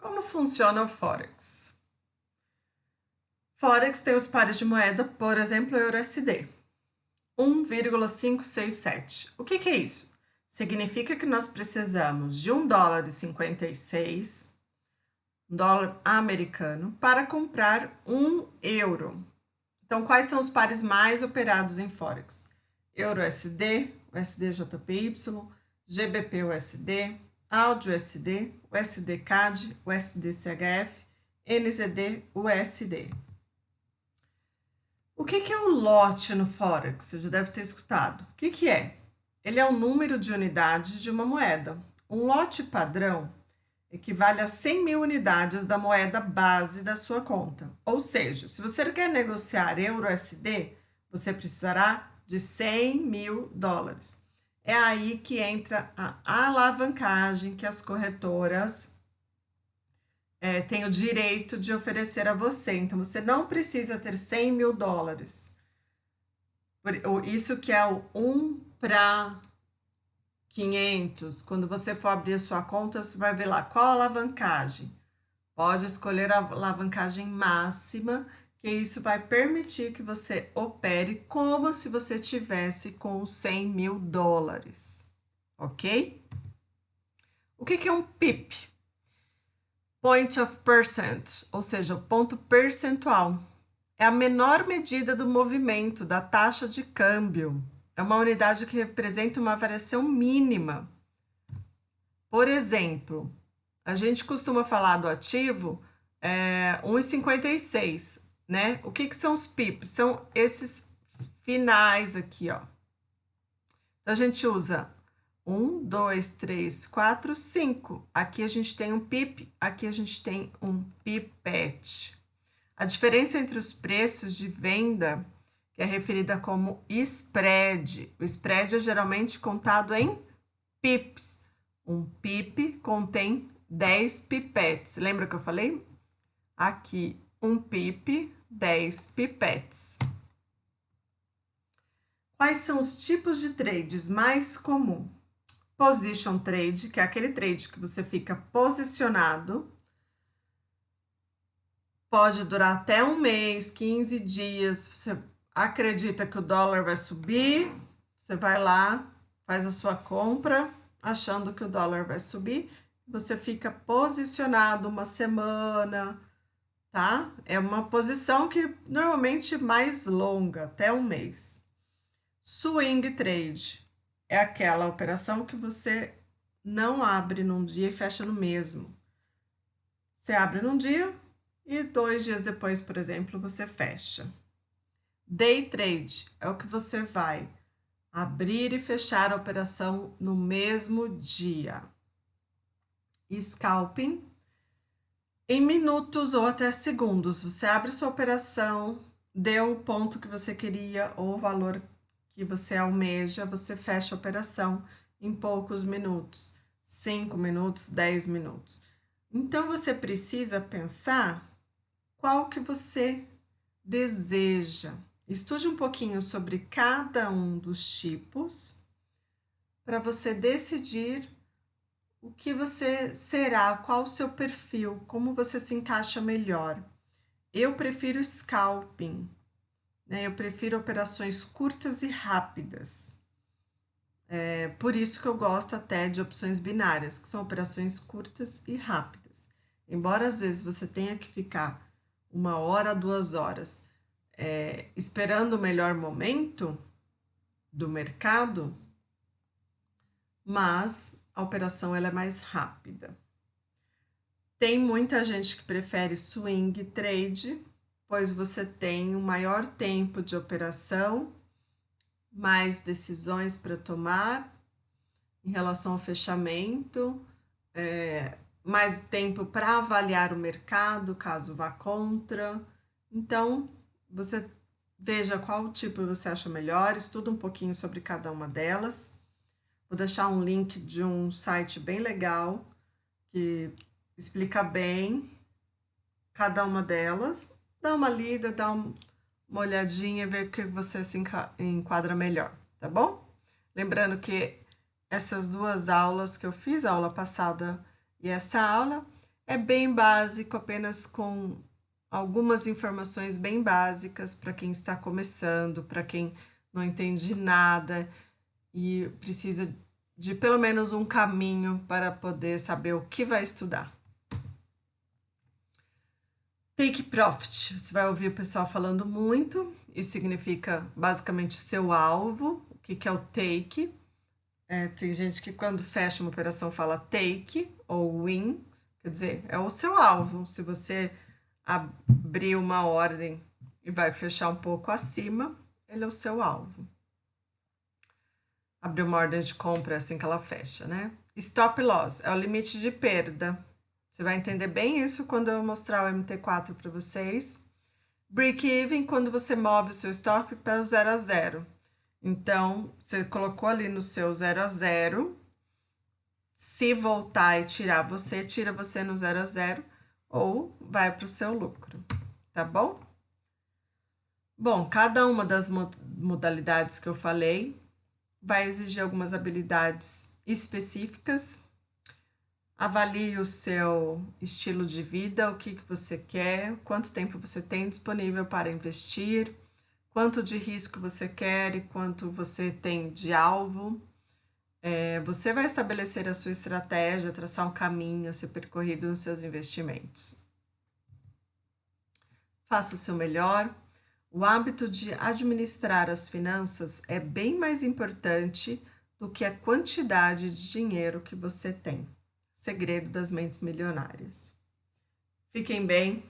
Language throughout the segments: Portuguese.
Como funciona o Forex? Forex tem os pares de moeda, por exemplo, EURUSD, 1,567. O que é isso? Significa que nós precisamos de $1,56, dólar americano, para comprar €1. Então, quais são os pares mais operados em Forex? EURUSD, USD-JPY, GBP-USD, AUD-USD, USD-CAD, USD-CHF, NZD-USD. O que é o lote no Forex? Você já deve ter escutado. O que é? Ele é o número de unidades de uma moeda. Um lote padrão equivale a 100 mil unidades da moeda base da sua conta. Ou seja, se você quer negociar EURUSD, você precisará de $100 mil. É aí que entra a alavancagem que as corretoras têm o direito de oferecer a você. Então, você não precisa ter $100 mil. Isso que é o 1 para 500. Quando você for abrir a sua conta, você vai ver lá qual a alavancagem. Pode escolher a alavancagem máxima, que isso vai permitir que você opere como se você tivesse com $100 mil, ok? O que é um PIP? Point of Percent, ou seja, o ponto percentual. É a menor medida do movimento da taxa de câmbio. É uma unidade que representa uma variação mínima. Por exemplo, a gente costuma falar do ativo 1,56, né? O que são os pips? São esses finais aqui, ó. Então, a gente usa 1, 2, 3, 4, 5. Aqui a gente tem um pip, aqui a gente tem um pipete. A diferença entre os preços de venda, que é referida como spread. O spread é geralmente contado em pips. Um pip contém 10 pipetes. Lembra que eu falei? Aqui, um pip, 10 pipetes. Quais são os tipos de trades mais comuns? Position trade, que é aquele trade que você fica posicionado. Pode durar até um mês, 15 dias. Você acredita que o dólar vai subir, você vai lá, faz a sua compra, achando que o dólar vai subir, você fica posicionado uma semana, tá? É uma posição que normalmente mais longa, até um mês. Swing trade é aquela operação que você não abre num dia e fecha no mesmo. Você abre num dia e 2 dias depois, por exemplo, você fecha. Day trade é o que você vai abrir e fechar a operação no mesmo dia. Scalping, em minutos ou até segundos, você abre sua operação, deu o ponto que você queria ou o valor que você almeja, você fecha a operação em poucos minutos, 5 minutos, 10 minutos. Então, você precisa pensar qual que você deseja. Estude um pouquinho sobre cada um dos tipos para você decidir o que você será, qual o seu perfil, como você se encaixa melhor. Eu prefiro scalping, né? Eu prefiro operações curtas e rápidas. Por isso que eu gosto até de opções binárias, que são operações curtas e rápidas. Embora às vezes você tenha que ficar 1 hora, 2 horas esperando o melhor momento do mercado, mas a operação ela é mais rápida. Tem muita gente que prefere swing trade, pois você tem um maior tempo de operação, mais decisões para tomar em relação ao fechamento, mais tempo para avaliar o mercado, caso vá contra. Então, você veja qual tipo você acha melhor, estuda um pouquinho sobre cada uma delas. Vou deixar um link de um site bem legal que explica bem cada uma delas. Dá uma lida, dá uma olhadinha e vê o que você se enquadra melhor, tá bom? Lembrando que essas 2 aulas que eu fiz, a aula passada e essa aula, É bem básico, apenas com algumas informações bem básicas para quem está começando, para quem não entende nada e precisa de pelo menos um caminho para poder saber o que vai estudar. Take profit, você vai ouvir o pessoal falando muito, isso significa basicamente seu alvo. O que é o take? Tem gente que quando fecha uma operação fala take ou win, quer dizer, é o seu alvo. Se você abrir uma ordem e vai fechar um pouco acima, ele é o seu alvo. Abrir uma ordem de compra assim que ela fecha, né? Stop loss é o limite de perda. Você vai entender bem isso quando eu mostrar o MT4 para vocês. Break even, quando você move o seu stop para o 0 a 0. Então, você colocou ali no seu 0 a 0. Se voltar e tirar você, tira você no 0 a 0 ou vai para o seu lucro, tá bom? Bom, cada uma das modalidades que eu falei vai exigir algumas habilidades específicas. Avalie o seu estilo de vida, o que você quer, quanto tempo você tem disponível para investir, quanto de risco você quer e quanto você tem de alvo. Você vai estabelecer a sua estratégia, traçar um caminho a ser percorrido nos seus investimentos. Faça o seu melhor. O hábito de administrar as finanças é bem mais importante do que a quantidade de dinheiro que você tem. Segredo das mentes milionárias. Fiquem bem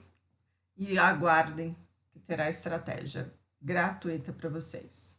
e aguardem que terá estratégia gratuita para vocês.